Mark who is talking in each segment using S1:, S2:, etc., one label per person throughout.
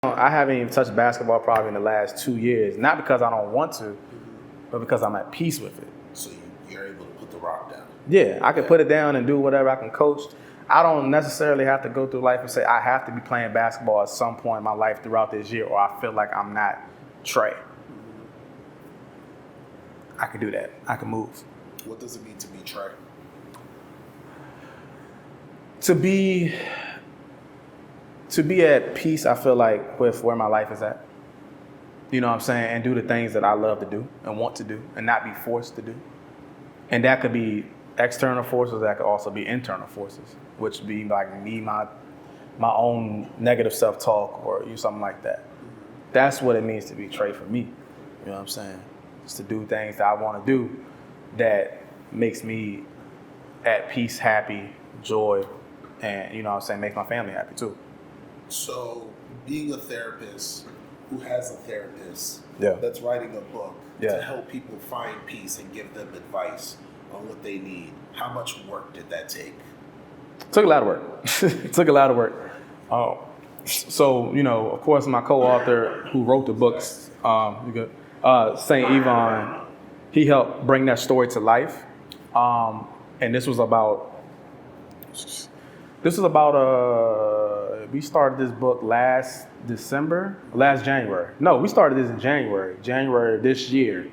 S1: I haven't even touched basketball probably in the last 2 years, not because I don't want to, but because I'm at peace with it.
S2: So you're able to put the rock down.
S1: Yeah, I can put it down and do whatever. I can coach. I don't necessarily have to go through life and say I have to be playing basketball at some point in my life throughout this year, or I feel like I'm not Trey. I can do that. I can move.
S2: What does it mean to be Trey?
S1: To be at peace, I feel like, with where my life is at. You know what I'm saying? And do the things that I love to do and want to do and not be forced to do. And that could be external forces, that could also be internal forces, which would be like me, my own negative self-talk or something like that. That's what it means to be Trey for me. You know what I'm saying? It's to do things that I want to do that makes me at peace, happy, joy, and, you know what I'm saying, make my family happy too.
S2: So being a therapist who has a therapist
S1: Yeah.
S2: that's writing a book
S1: Yeah.
S2: to help people find peace and give them advice on what they need, how much work did that take?
S1: Took a lot of work. It took a lot of work. So, you know, of course, my co-author who wrote the books, St. Yvonne, he helped bring that story to life. And this was about we started this book last January. No, we started this in January of this year.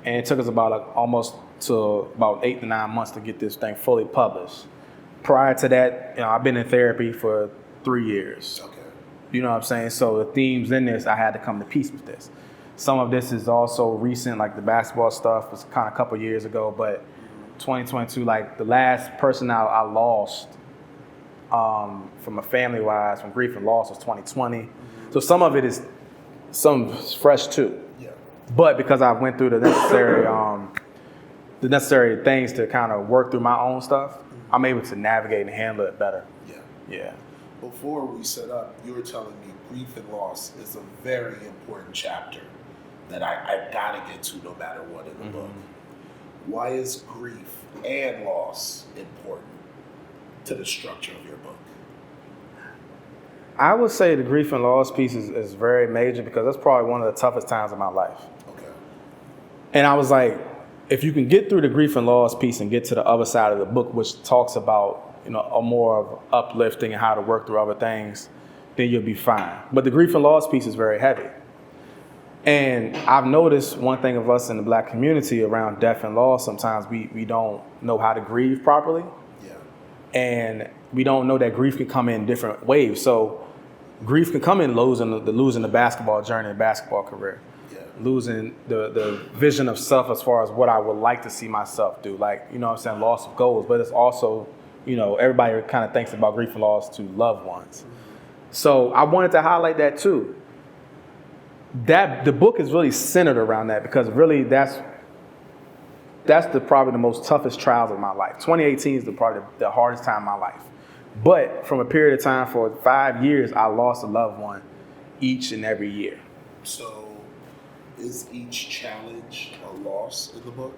S1: And it took us about almost 8 to 9 months to get this thing fully published. Prior to that, you know, I've been in therapy for 3 years.
S2: Okay.
S1: You know what I'm saying? So the themes in this, I had to come to peace with this. Some of this is also recent, like the basketball stuff was kind of a couple years ago, but 2022, like the last person I lost from a family-wise, from grief and loss, was 2020. So some of it is fresh too.
S2: Yeah.
S1: But because I went through the necessary things to kind of work through my own stuff, I'm able to navigate and handle it better.
S2: Yeah.
S1: Yeah.
S2: Before we set up, you were telling me grief and loss is a very important chapter that I gotta get to no matter what in the book. Why is grief and loss important to the structure of your book?
S1: I would say the grief and loss piece is very major because that's probably one of the toughest times of my life.
S2: Okay.
S1: And I was like, if you can get through the grief and loss piece and get to the other side of the book, which talks about, you know, a more of uplifting and how to work through other things, then you'll be fine. But the grief and loss piece is very heavy. And I've noticed one thing of us in the Black community around death and loss, sometimes we don't know how to grieve properly.
S2: Yeah.
S1: And we don't know that grief can come in different waves. So grief can come in losing the basketball journey, the basketball career.
S2: Yeah.
S1: Losing the vision of self as far as what I would like to see myself do. Like, you know what I'm saying, loss of goals. But it's also, you know, everybody kind of thinks about grief and loss to loved ones. So I wanted to highlight that too. That the book is really centered around that because really that's probably the most toughest trials of my life. 2018 is probably the hardest time of my life. But from a period of time for 5 years, I lost a loved one each and every year.
S2: So is each challenge a loss in the book?